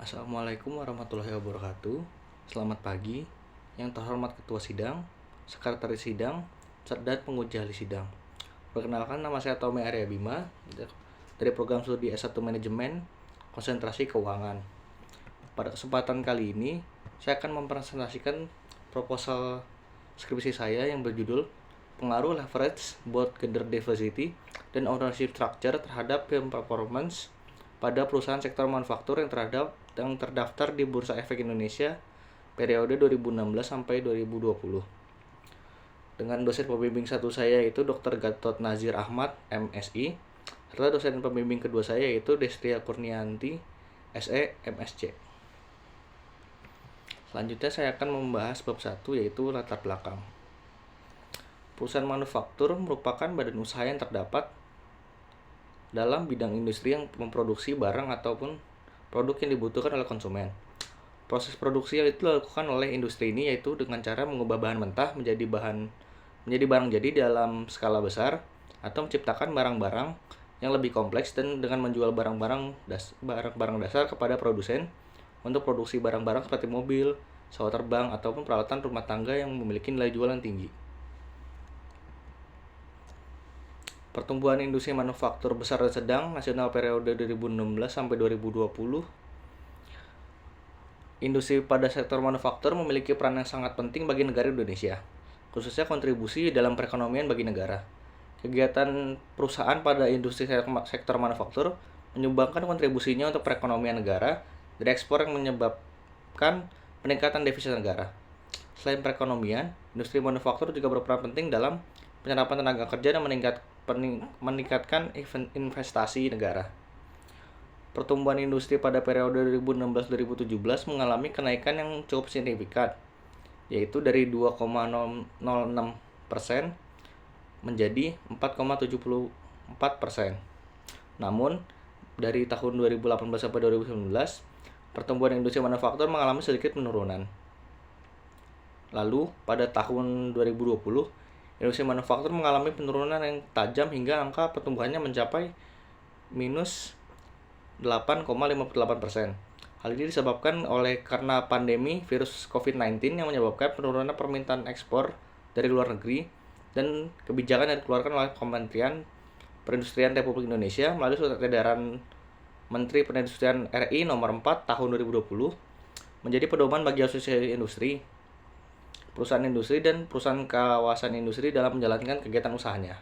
Assalamualaikum warahmatullahi wabarakatuh. Selamat pagi. Yang terhormat Ketua Sidang, Sekretaris Sidang, dan penguji ahli sidang. Perkenalkan, nama saya Tommy Arya Bima dari program studi S1 Manajemen Konsentrasi Keuangan. Pada kesempatan kali ini, saya akan mempresentasikan proposal skripsi saya yang berjudul Pengaruh Leverage, Both Gender Diversity, dan Ownership Structure terhadap firm performance pada perusahaan sektor manufaktur yang terdaftar di Bursa Efek Indonesia periode 2016 sampai 2020. Dengan dosen pembimbing satu saya yaitu Dr. Gatot Nazir Ahmad, MSI, serta dosen pembimbing kedua saya yaitu Destria Kurnianti, SE, MSc. Selanjutnya saya akan membahas bab 1 yaitu latar belakang. Perusahaan manufaktur merupakan badan usaha yang terdapat dalam bidang industri yang memproduksi barang ataupun produk yang dibutuhkan oleh konsumen. Proses produksi yang itu dilakukan oleh industri ini yaitu dengan cara mengubah bahan mentah menjadi barang jadi dalam skala besar atau menciptakan barang-barang yang lebih kompleks dan dengan menjual barang-barang dasar kepada produsen untuk produksi barang-barang seperti mobil, pesawat terbang ataupun peralatan rumah tangga yang memiliki nilai jual yang tinggi. Pertumbuhan industri manufaktur besar dan sedang nasional periode 2016 sampai 2020. Industri pada sektor manufaktur memiliki peran yang sangat penting bagi negara Indonesia, khususnya kontribusi dalam perekonomian bagi negara. Kegiatan perusahaan pada industri sektor manufaktur menyumbangkan kontribusinya untuk perekonomian negara dari ekspor yang menyebabkan peningkatan devisa negara. Selain perekonomian, industri manufaktur juga berperan penting dalam penyerapan tenaga kerja dan meningkatkan investasi negara. Pertumbuhan industri pada periode 2016-2017 mengalami kenaikan yang cukup signifikan, yaitu dari 2,06% menjadi 4,74%. Namun, dari tahun 2018 sampai 2019, pertumbuhan industri manufaktur mengalami sedikit penurunan. Lalu, pada tahun 2020, industri manufaktur mengalami penurunan yang tajam hingga angka pertumbuhannya mencapai minus 8,58%. Hal ini disebabkan karena pandemi virus COVID-19 yang menyebabkan penurunan permintaan ekspor dari luar negeri dan kebijakan yang dikeluarkan oleh Kementerian Perindustrian Republik Indonesia melalui Surat Edaran Menteri Perindustrian RI nomor 4 tahun 2020 menjadi pedoman bagi asosiasi industri, perusahaan industri, dan perusahaan kawasan industri dalam menjalankan kegiatan usahanya.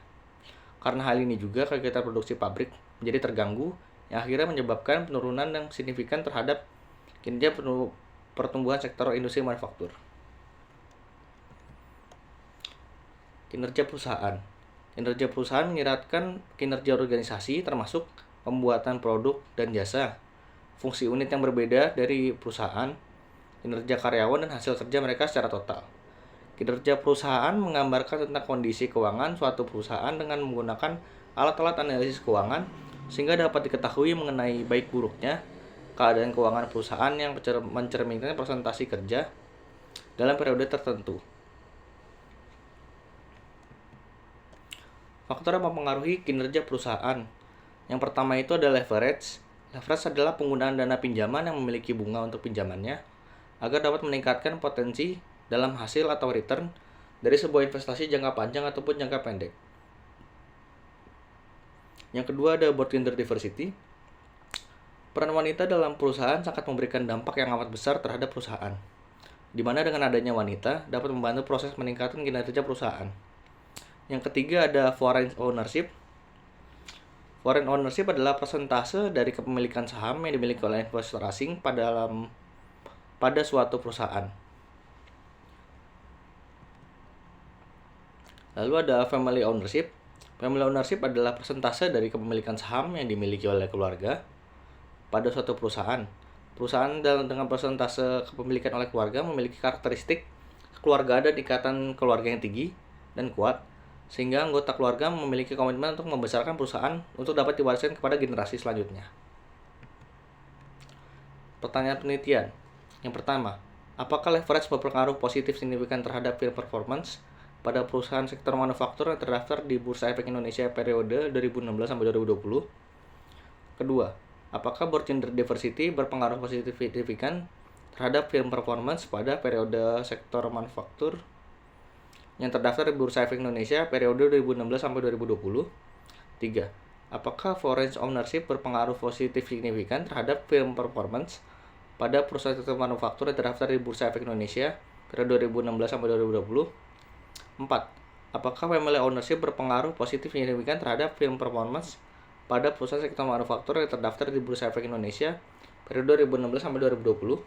Karena hal ini juga kegiatan produksi pabrik menjadi terganggu yang akhirnya menyebabkan penurunan yang signifikan terhadap kinerja pertumbuhan sektor industri manufaktur. Kinerja perusahaan. Kinerja perusahaan menyiratkan kinerja organisasi termasuk pembuatan produk dan jasa, fungsi unit yang berbeda dari perusahaan, kinerja karyawan dan hasil kerja mereka secara total. Kinerja perusahaan menggambarkan tentang kondisi keuangan suatu perusahaan dengan menggunakan alat-alat analisis keuangan sehingga dapat diketahui mengenai baik buruknya keadaan keuangan perusahaan yang mencerminkan presentasi kerja dalam periode tertentu. Faktor yang mempengaruhi kinerja perusahaan. Yang pertama itu adalah leverage. Leverage adalah penggunaan dana pinjaman yang memiliki bunga untuk pinjamannya agar dapat meningkatkan potensi dalam hasil atau return dari sebuah investasi jangka panjang ataupun jangka pendek. Yang kedua ada both gender diversity. Peran wanita dalam perusahaan sangat memberikan dampak yang amat besar terhadap perusahaan, di mana dengan adanya wanita dapat membantu proses meningkatkan kinerja perusahaan. Yang ketiga ada foreign ownership. Foreign ownership adalah persentase dari kepemilikan saham yang dimiliki oleh investor asing pada suatu perusahaan. Lalu ada family ownership. Family ownership adalah persentase dari kepemilikan saham yang dimiliki oleh keluarga pada suatu perusahaan. Perusahaan dengan persentase kepemilikan oleh keluarga memiliki karakteristik keluarga dan ikatan keluarga yang tinggi dan kuat, sehingga anggota keluarga memiliki komitmen untuk membesarkan perusahaan untuk dapat diwariskan kepada generasi selanjutnya. Pertanyaan penelitian. Yang pertama, apakah leverage berpengaruh positif signifikan terhadap firm performance pada perusahaan sektor manufaktur yang terdaftar di Bursa Efek Indonesia periode 2016 sampai 2020? Kedua, Apakah board gender diversity berpengaruh positif signifikan terhadap film performance pada periode sektor manufaktur yang terdaftar di Bursa Efek Indonesia periode 2016 sampai 2020? 3. Apakah foreign ownership berpengaruh positif signifikan terhadap film performance pada perusahaan sektor manufaktur yang terdaftar di Bursa Efek Indonesia periode 2016 sampai 2020? 4. Apakah family ownership berpengaruh positif signifikan terhadap film performance pada perusahaan sektor manufaktur yang terdaftar di Bursa Efek Indonesia periode 2016 sampai 2020?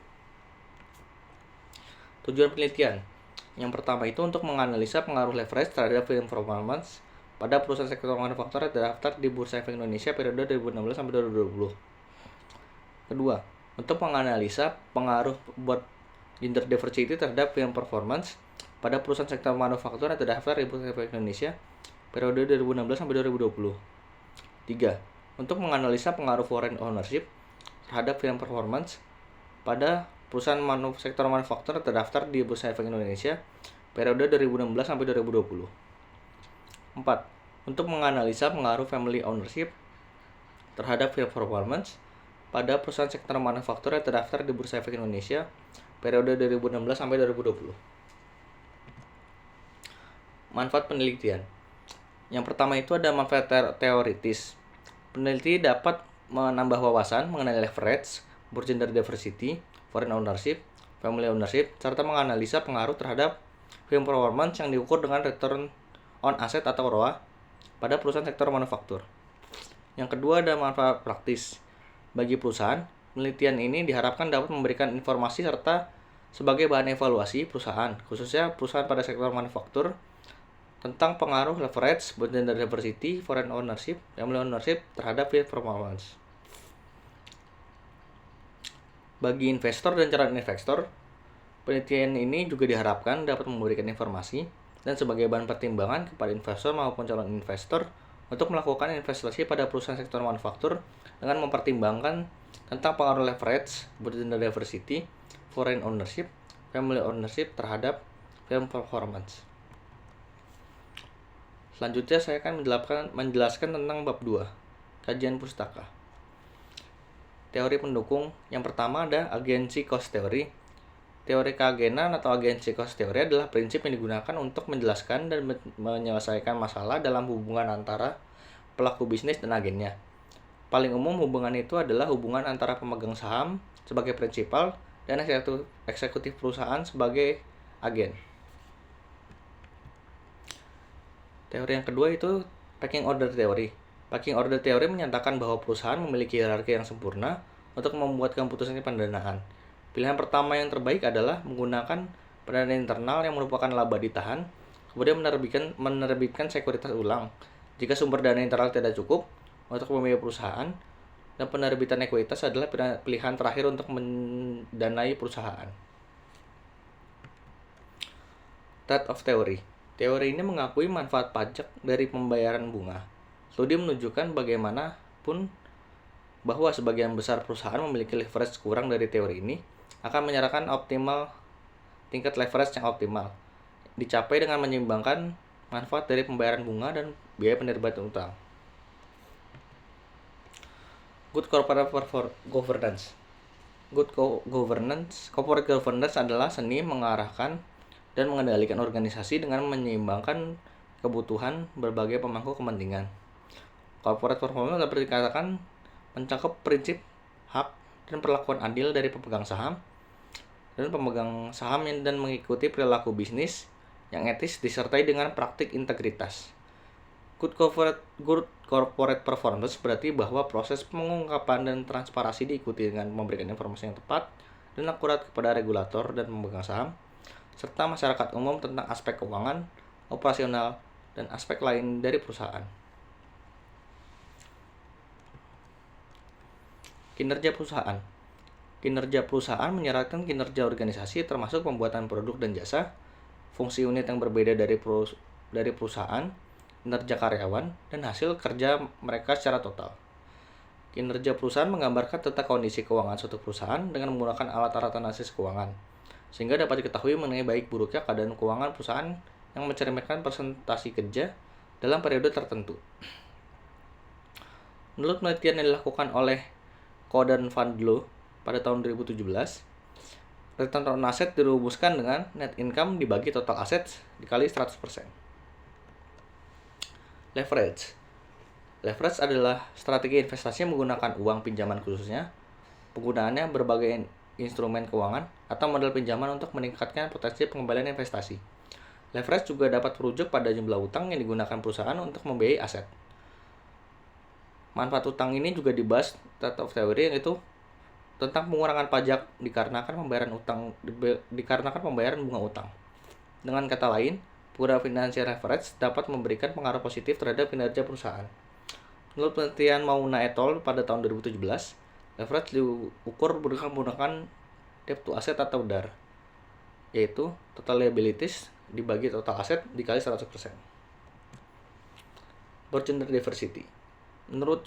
Tujuan penelitian. Yang pertama itu untuk menganalisa pengaruh leverage terhadap film performance pada perusahaan sektor manufaktur yang terdaftar di Bursa Efek Indonesia periode 2016 sampai 2020. Kedua, untuk menganalisa pengaruh board gender diversity terhadap film performance pada perusahaan sektor manufaktur yang terdaftar di Bursa Efek Indonesia periode 2016 sampai 2020. 3. Untuk menganalisa pengaruh foreign ownership terhadap film performance pada perusahaan sektor manufaktur yang terdaftar di Bursa Efek Indonesia periode 2016 sampai 2020. 4. Untuk menganalisa pengaruh family ownership terhadap film performance pada perusahaan sektor manufaktur yang terdaftar di Bursa Efek Indonesia periode 2016 sampai 2020. Manfaat penelitian. Yang pertama itu ada manfaat teoritis. Peneliti dapat menambah wawasan mengenai leverage, board gender diversity, foreign ownership, family ownership, serta menganalisa pengaruh terhadap film performance yang diukur dengan return on asset atau ROA pada perusahaan sektor manufaktur. Yang kedua ada manfaat praktis. Bagi perusahaan, penelitian ini diharapkan dapat memberikan informasi serta sebagai bahan evaluasi perusahaan, khususnya perusahaan pada sektor manufaktur, tentang pengaruh leverage, board gender diversity, foreign ownership, family ownership terhadap film performance. Bagi investor dan calon investor, penelitian ini juga diharapkan dapat memberikan informasi dan sebagai bahan pertimbangan kepada investor maupun calon investor untuk melakukan investasi pada perusahaan sektor manufaktur dengan mempertimbangkan tentang pengaruh leverage, board gender diversity, foreign ownership, family ownership terhadap film performance. Selanjutnya saya akan menjelaskan tentang bab 2, kajian pustaka. Teori pendukung. Yang pertama ada agency cost theory. Teori keagenan atau agency cost theory adalah prinsip yang digunakan untuk menjelaskan dan menyelesaikan masalah dalam hubungan antara pelaku bisnis dan agennya. Paling umum hubungan itu adalah hubungan antara pemegang saham sebagai prinsipal dan eksekutif perusahaan sebagai agen. Teori yang kedua itu pecking order theory. Pecking order theory menyatakan bahwa perusahaan memiliki hierarki yang sempurna untuk membuat keputusan pendanaan. Pilihan pertama yang terbaik adalah menggunakan pendanaan internal yang merupakan laba ditahan, kemudian menerbitkan sekuritas ulang jika sumber dana internal tidak cukup untuk membiayai perusahaan, dan penerbitan ekuitas adalah pilihan terakhir untuk mendanai perusahaan. Trade-off theory. Teori ini mengakui manfaat pajak dari pembayaran bunga. Studi menunjukkan bagaimanapun bahwa sebagian besar perusahaan memiliki leverage kurang dari teori ini akan menyarankan tingkat leverage yang optimal dicapai dengan menyeimbangkan manfaat dari pembayaran bunga dan biaya penerbitan utang. Good corporate governance. Corporate governance adalah seni mengarahkan dan mengendalikan organisasi dengan menyeimbangkan kebutuhan berbagai pemangku kepentingan. Corporate performance dapat dikatakan mencakup prinsip, hak, dan perlakuan adil dari pemegang saham dan mengikuti perilaku bisnis yang etis disertai dengan praktik integritas. Good corporate performance berarti bahwa proses pengungkapan dan transparansi diikuti dengan memberikan informasi yang tepat dan akurat kepada regulator dan pemegang saham, serta masyarakat umum tentang aspek keuangan, operasional, dan aspek lain dari perusahaan. Kinerja perusahaan. Kinerja perusahaan menyeratkan kinerja organisasi termasuk pembuatan produk dan jasa, fungsi unit yang berbeda dari perusahaan, kinerja karyawan, dan hasil kerja mereka secara total. Kinerja perusahaan menggambarkan tentang kondisi keuangan suatu perusahaan dengan menggunakan alat-alat analisis keuangan, sehingga dapat diketahui mengenai baik buruknya keadaan keuangan perusahaan yang mencerminkan presentasi kerja dalam periode tertentu. Menurut penelitian yang dilakukan oleh Code dan Van Loo pada tahun 2017, return on asset dirumuskan dengan net income dibagi total aset dikali 100%. Leverage. Leverage adalah strategi investasi yang menggunakan uang pinjaman khususnya. Penggunaannya berbagai instrumen keuangan atau model pinjaman untuk meningkatkan potensi pengembalian investasi. Leverage juga dapat merujuk pada jumlah utang yang digunakan perusahaan untuk membiayai aset. Manfaat utang ini juga dibahas State of Theory, yaitu tentang pengurangan pajak dikarenakan pembayaran bunga utang. Dengan kata lain, penggunaan financial leverage dapat memberikan pengaruh positif terhadap kinerja perusahaan. Menurut penelitian Mauna et al. Pada tahun 2017, leverage diukur menggunakan debt to asset atau DAR, yaitu total liabilities dibagi total aset dikali 100%. About gender diversity. Menurut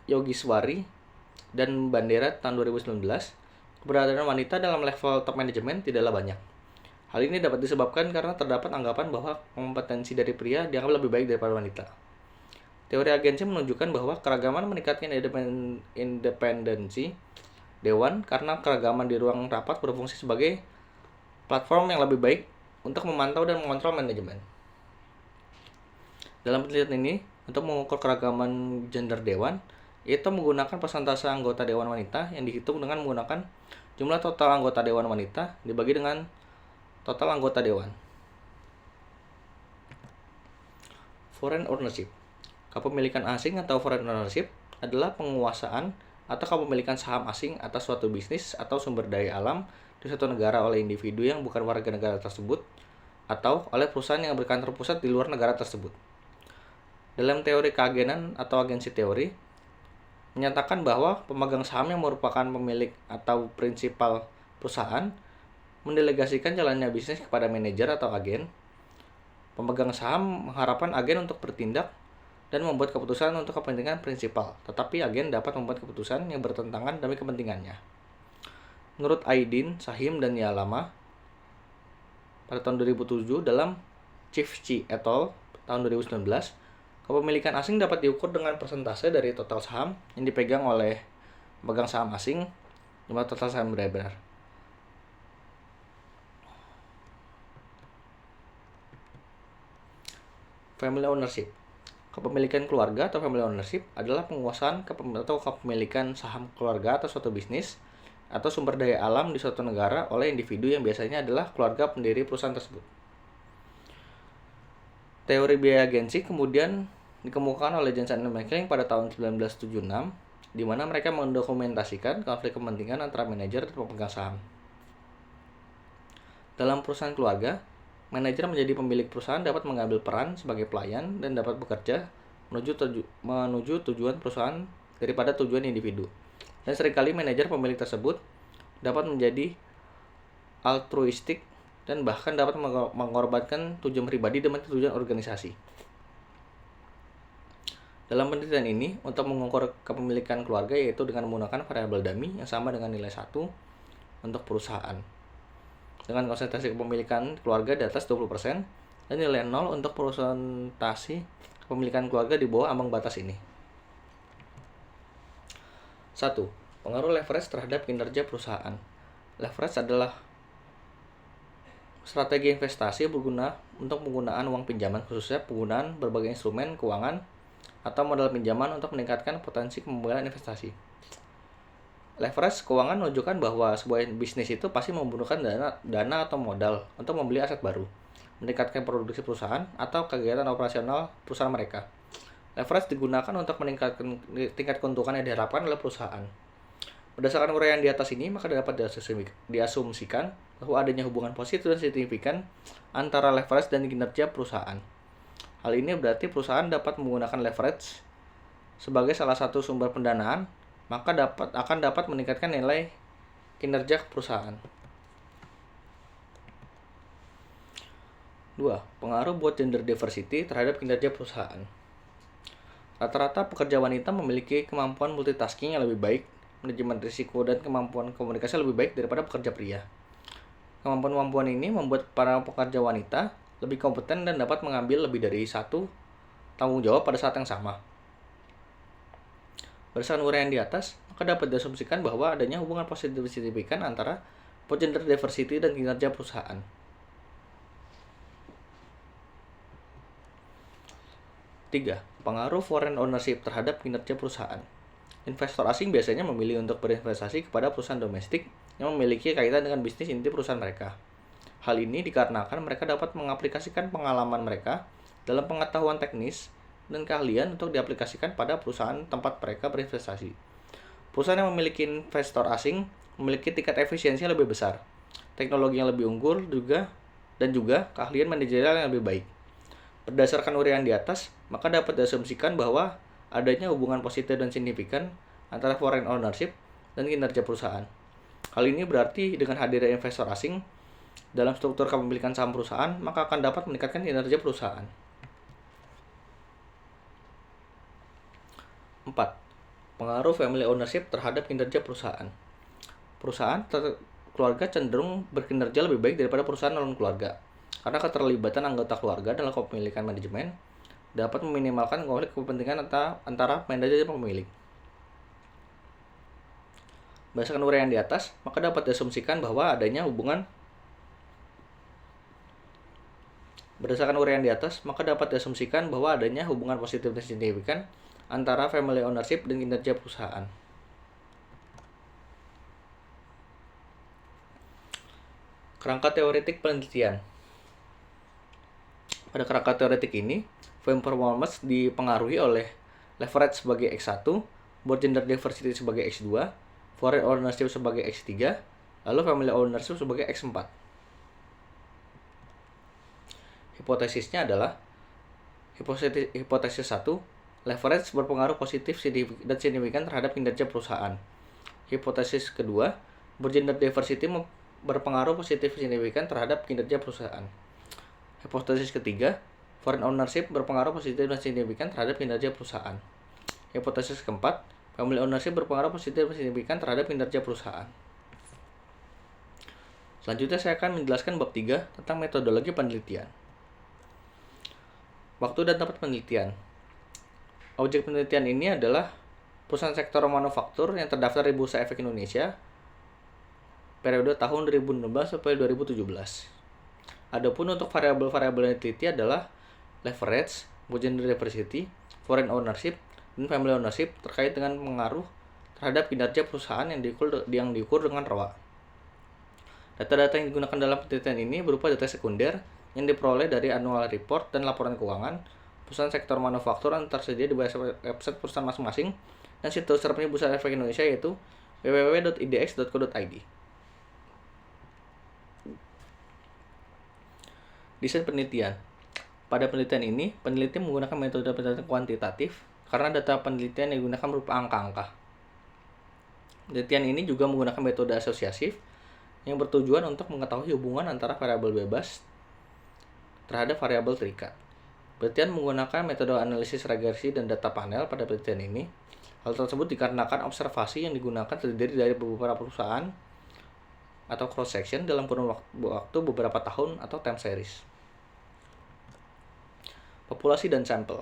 Yogiswari dan Bandera tahun 2019, keberadaan wanita dalam level top manajemen tidaklah banyak. Hal ini dapat disebabkan karena terdapat anggapan bahwa kompetensi dari pria dianggap lebih baik daripada wanita. Teori agensi menunjukkan bahwa keragaman meningkatkan independensi dewan karena keragaman di ruang rapat berfungsi sebagai platform yang lebih baik untuk memantau dan mengontrol manajemen. Dalam penelitian ini, untuk mengukur keragaman gender dewan, yaitu menggunakan persentase anggota dewan wanita yang dihitung dengan menggunakan jumlah total anggota dewan wanita dibagi dengan total anggota dewan. Foreign ownership. Kepemilikan asing atau foreign ownership adalah penguasaan atau kepemilikan saham asing atas suatu bisnis atau sumber daya alam di suatu negara oleh individu yang bukan warga negara tersebut atau oleh perusahaan yang berkantor pusat di luar negara tersebut. Dalam teori keagenan atau agensi teori, menyatakan bahwa pemegang saham yang merupakan pemilik atau prinsipal perusahaan mendelegasikan jalannya bisnis kepada manajer atau agen. Pemegang saham mengharapkan agen untuk bertindak dan membuat keputusan untuk kepentingan prinsipal, tetapi agen dapat membuat keputusan yang bertentangan demi kepentingannya. Menurut Aydin, Sahim, dan Yalama pada tahun 2007 dalam Chifchi et al. Tahun 2019, kepemilikan asing dapat diukur dengan persentase dari total saham yang dipegang oleh pemegang saham asing jumlah total saham benar-benar. Family ownership. Kepemilikan keluarga atau family ownership adalah penguasaan atau kepemilikan saham keluarga atau suatu bisnis atau sumber daya alam di suatu negara oleh individu yang biasanya adalah keluarga pendiri perusahaan tersebut. Teori biaya agensi kemudian dikemukakan oleh Johnson and McLean pada tahun 1976, di mana mereka mendokumentasikan konflik kepentingan antara manajer dan pemegang saham. Dalam perusahaan keluarga, manajer menjadi pemilik perusahaan dapat mengambil peran sebagai pelayan dan dapat bekerja menuju tujuan perusahaan daripada tujuan individu. Dan seringkali manajer pemilik tersebut dapat menjadi altruistik dan bahkan dapat mengorbankan tujuan pribadi demi tujuan organisasi. Dalam penelitian ini, untuk mengukur kepemilikan keluarga yaitu dengan menggunakan variabel dummy yang sama dengan nilai 1 untuk perusahaan, dengan konsentrasi kepemilikan keluarga di atas 20% dan nilai 0 untuk persentase kepemilikan keluarga di bawah ambang batas ini. 1. Pengaruh leverage terhadap kinerja perusahaan. Leverage adalah strategi investasi berguna untuk penggunaan uang pinjaman, khususnya penggunaan berbagai instrumen keuangan atau modal pinjaman untuk meningkatkan potensi pengembalian investasi. Leverage keuangan menunjukkan bahwa sebuah bisnis itu pasti membutuhkan dana atau modal untuk membeli aset baru, meningkatkan produksi perusahaan atau kegiatan operasional perusahaan mereka. Leverage digunakan untuk meningkatkan tingkat keuntungan yang diharapkan oleh perusahaan. Berdasarkan uraian di atas ini, maka dapat diasumsikan bahwa adanya hubungan positif dan signifikan antara leverage dan kinerja perusahaan. Hal ini berarti perusahaan dapat menggunakan leverage sebagai salah satu sumber pendanaan, maka akan dapat meningkatkan nilai kinerja perusahaan. 2. Pengaruh buat gender diversity terhadap kinerja perusahaan. Rata-rata pekerja wanita memiliki kemampuan multitasking yang lebih baik, manajemen risiko, dan kemampuan komunikasi lebih baik daripada pekerja pria. Kemampuan-kemampuan ini membuat para pekerja wanita lebih kompeten dan dapat mengambil lebih dari satu tanggung jawab pada saat yang sama. Berdasarkan uraian di atas, maka dapat diasumsikan bahwa adanya hubungan positif signifikan antara gender diversity dan kinerja perusahaan. 3. Pengaruh foreign ownership terhadap kinerja perusahaan. Investor asing biasanya memilih untuk berinvestasi kepada perusahaan domestik yang memiliki kaitan dengan bisnis inti perusahaan mereka. Hal ini dikarenakan mereka dapat mengaplikasikan pengalaman mereka dalam pengetahuan teknis dan keahlian untuk diaplikasikan pada perusahaan tempat mereka berinvestasi. Perusahaan yang memiliki investor asing memiliki tingkat efisiensi yang lebih besar, teknologi yang lebih unggul dan juga keahlian manajerial yang lebih baik. Berdasarkan uraian di atas, maka dapat diasumsikan bahwa adanya hubungan positif dan signifikan antara foreign ownership dan kinerja perusahaan. Hal ini berarti dengan hadirnya investor asing dalam struktur kepemilikan saham perusahaan, maka akan dapat meningkatkan kinerja perusahaan. 4. Pengaruh family ownership terhadap kinerja perusahaan. Keluarga cenderung berkinerja lebih baik daripada perusahaan non-keluarga, karena keterlibatan anggota keluarga dalam kepemilikan manajemen dapat meminimalkan konflik kepentingan antara manajer dan pemilik. Berdasarkan uraian di atas, maka dapat diasumsikan bahwa adanya hubungan positif dan signifikan antara family ownership dan kinerja perusahaan. Kerangka teoretik penelitian. Pada kerangka teoretik ini, firm performance dipengaruhi oleh leverage sebagai X1, board gender diversity sebagai X2, foreign ownership sebagai X3, lalu family ownership sebagai X4. Hipotesisnya adalah hipotesis 1, leverage berpengaruh positif dan signifikan terhadap kinerja perusahaan. Hipotesis kedua, board gender diversity berpengaruh positif signifikan terhadap kinerja perusahaan. Hipotesis ketiga, foreign ownership berpengaruh positif dan signifikan terhadap kinerja perusahaan. Hipotesis keempat, family ownership berpengaruh positif dan signifikan terhadap kinerja perusahaan. Selanjutnya saya akan menjelaskan bab 3 tentang metodologi penelitian. Waktu dan tempat penelitian. Objek penelitian ini adalah perusahaan sektor manufaktur yang terdaftar di Bursa Efek Indonesia periode tahun 2016 sampai 2017. Adapun untuk variabel-variabel yang diteliti adalah leverage, gender diversity, foreign ownership, dan family ownership terkait dengan pengaruh terhadap kinerja perusahaan yang diukur dengan ROA. Data-data yang digunakan dalam penelitian ini berupa data sekunder yang diperoleh dari annual report dan laporan keuangan perusahaan sektor manufaktur yang tersedia di website perusahaan masing-masing dan situs resmi Bursa Efek Indonesia yaitu www.idx.co.id. Desain penelitian. Pada penelitian ini, peneliti menggunakan metode penelitian kuantitatif karena data penelitian yang digunakan berupa angka-angka. Penelitian ini juga menggunakan metode asosiatif yang bertujuan untuk mengetahui hubungan antara variabel bebas terhadap variabel terikat. Penelitian menggunakan metode analisis regresi dan data panel pada penelitian ini. Hal tersebut dikarenakan observasi yang digunakan terdiri dari beberapa perusahaan atau cross-section dalam kurun waktu beberapa tahun atau time series. Populasi dan sampel.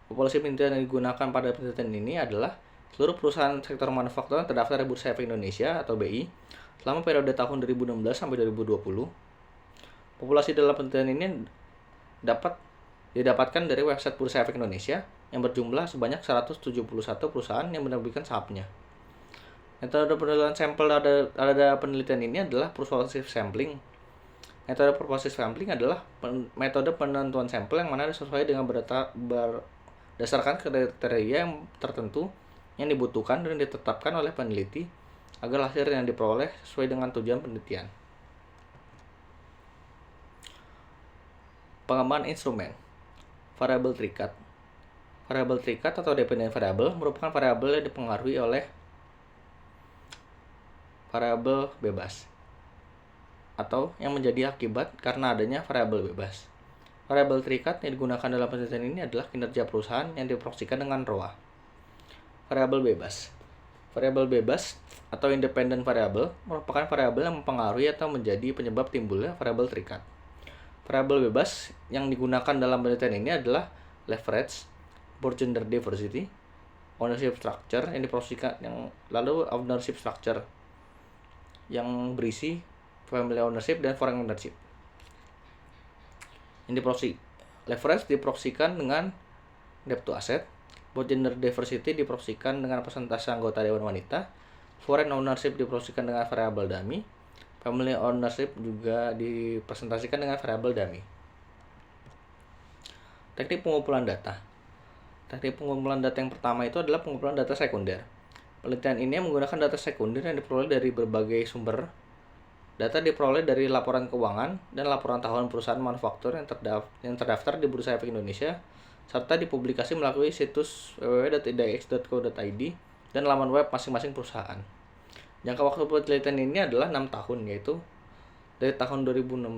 Populasi penelitian yang digunakan pada penelitian ini adalah seluruh perusahaan sektor manufaktur yang terdaftar di Bursa Efek Indonesia atau BI selama periode tahun 2016 sampai 2020. Populasi dalam penelitian ini dapat didapatkan dari website Bursa Efek Indonesia yang berjumlah sebanyak 171 perusahaan yang menerbitkan sahamnya. Metode penilaian sampel pada penelitian ini adalah persuasive sampling. Metode persuasive sampling adalah metode penentuan sampel yang mana sesuai dengan berdasarkan kriteria yang tertentu yang dibutuhkan dan ditetapkan oleh peneliti agar hasil yang diperoleh sesuai dengan tujuan penelitian. Pengembangan instrumen. Variabel terikat. Variabel terikat atau dependent variable merupakan variabel yang dipengaruhi oleh variabel bebas atau yang menjadi akibat karena adanya variabel bebas. Variabel terikat yang digunakan dalam penelitian ini adalah kinerja perusahaan yang diproyeksikan dengan ROA. Variabel bebas. Variabel bebas atau independent variable merupakan variabel yang mempengaruhi atau menjadi penyebab timbulnya variabel terikat. Variabel bebas yang digunakan dalam penelitian ini adalah leverage, board gender diversity, ownership structure yang diprosesikan ownership structure yang berisi family ownership dan foreign ownership. Leverage diproksikan dengan debt to asset. Both gender diversity diproksikan dengan persentase anggota dewan wanita. Foreign ownership diproksikan dengan variable dummy. Family ownership juga dipresentasikan dengan variable dummy. Teknik pengumpulan data. Teknik pengumpulan data yang pertama itu adalah pengumpulan data sekunder. Penelitian ini menggunakan data sekunder yang diperoleh dari berbagai sumber. Data diperoleh dari laporan keuangan dan laporan tahunan perusahaan manufaktur yang terdaftar di Bursa Efek Indonesia, serta dipublikasi melalui situs www.idx.co.id dan laman web masing-masing perusahaan. Jangka waktu penelitian ini adalah 6 tahun, yaitu dari tahun 2016.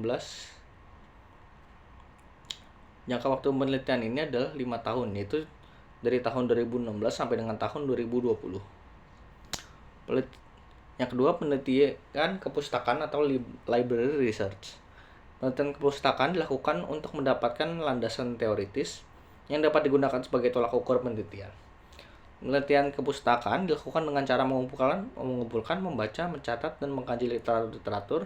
Jangka waktu penelitian ini adalah 5 tahun, yaitu dari tahun 2016 sampai dengan tahun 2020. Yang kedua, penelitian kepustakaan atau library research. Penelitian kepustakaan dilakukan untuk mendapatkan landasan teoritis yang dapat digunakan sebagai tolak ukur penelitian. Penelitian kepustakaan dilakukan dengan cara mengumpulkan, membaca, mencatat, dan mengkaji literatur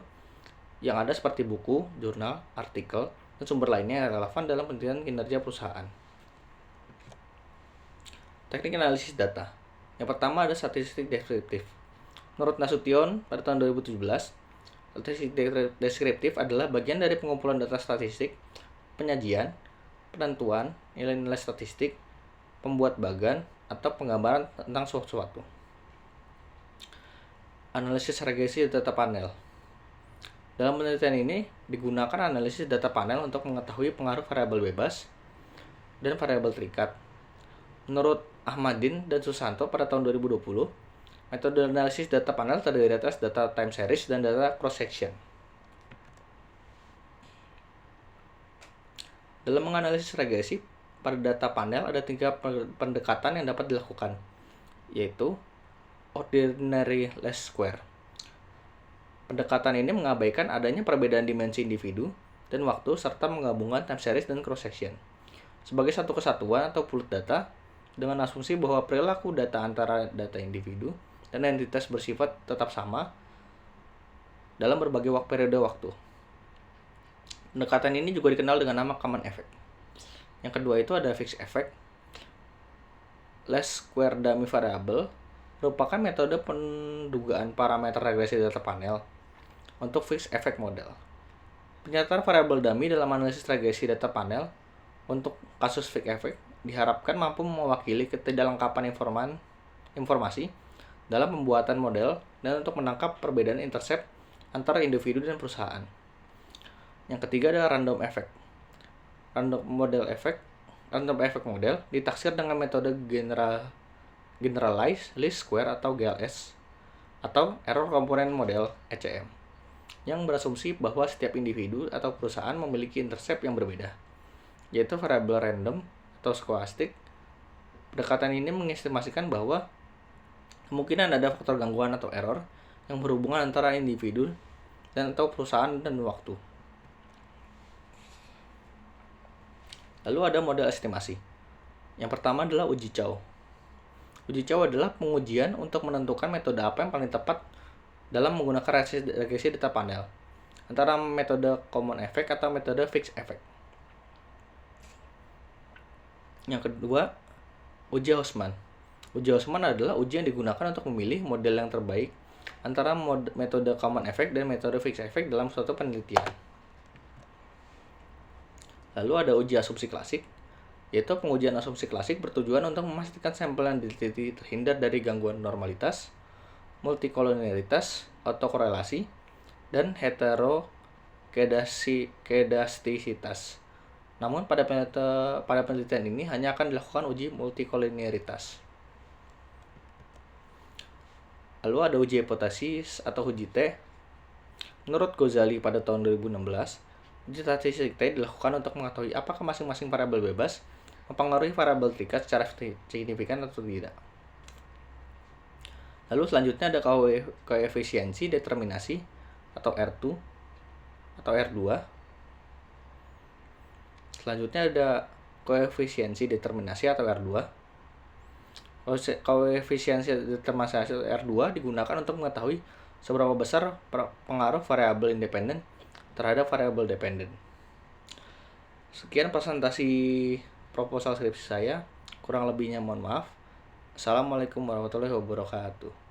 yang ada seperti buku, jurnal, artikel, dan sumber lainnya yang relevan dalam penelitian kinerja perusahaan. Teknik analisis data. Yang pertama ada statistik deskriptif. Menurut Nasution pada tahun 2017, statistik deskriptif adalah bagian dari pengumpulan data statistik, penyajian, penentuan, nilai-nilai statistik, pembuat bagan, atau penggambaran tentang sesuatu. Analisis regresi data panel. Dalam penelitian ini digunakan analisis data panel untuk mengetahui pengaruh variabel bebas dan variabel terikat. Menurut Ahmadin dan Susanto pada tahun 2020, metode analisis data panel terdiri atas data time series dan data cross section. Dalam menganalisis regresi pada data panel ada 3 pendekatan yang dapat dilakukan, yaitu ordinary least square. Pendekatan ini mengabaikan adanya perbedaan dimensi individu dan waktu serta menggabungkan time series dan cross section sebagai satu kesatuan atau pooled data dengan asumsi bahwa perilaku data antara data individu dan entitas bersifat tetap sama dalam berbagai periode waktu. Pendekatan ini juga dikenal dengan nama common effect. Yang kedua itu ada fixed effect. Least square dummy variable merupakan metode pendugaan parameter regresi data panel untuk fixed effect model. Penyertaan variabel dummy dalam analisis regresi data panel untuk kasus fixed effect diharapkan mampu mewakili ketidaklengkapan informasi dalam pembuatan model dan untuk menangkap perbedaan intercept antara individu dan perusahaan. Yang ketiga adalah random effect. Random effect model ditaksir dengan metode generalized least square atau GLS atau error component model ECM yang berasumsi bahwa setiap individu atau perusahaan memiliki intercept yang berbeda, yaitu variabel random atau stochastic. Pendekatan ini mengestimasikan bahwa kemungkinan ada faktor gangguan atau error yang berhubungan antara individu dan atau perusahaan dan waktu. Lalu ada model estimasi. Yang pertama adalah uji Chow. Uji Chow adalah pengujian untuk menentukan metode apa yang paling tepat dalam menggunakan regresi data panel, antara metode common effect atau metode fixed effect. Yang kedua, uji Hausman. Uji Hausman adalah uji yang digunakan untuk memilih model yang terbaik antara metode common effect dan metode fixed effect dalam suatu penelitian. Lalu ada uji asumsi klasik, yaitu pengujian asumsi klasik bertujuan untuk memastikan sampel yang diteliti terhindar dari gangguan normalitas, multikolonialitas, autokorelasi, dan heterokedastisitas. Namun pada penelitian ini hanya akan dilakukan uji multikolonialitas. Lalu ada uji hipotesis atau uji T. Menurut Ghazali pada tahun 2016, uji statistik T dilakukan untuk mengetahui apakah masing-masing variabel bebas mempengaruhi variabel terikat secara signifikan atau tidak. Lalu selanjutnya ada koefisiensi determinasi atau R2 atau R2. Selanjutnya ada koefisiensi determinasi atau R2. Koefisiensi determinasi R2 digunakan untuk mengetahui seberapa besar pengaruh variabel independen terhadap variabel dependen. Sekian presentasi proposal skripsi saya. Kurang lebihnya mohon maaf. Assalamualaikum warahmatullahi wabarakatuh.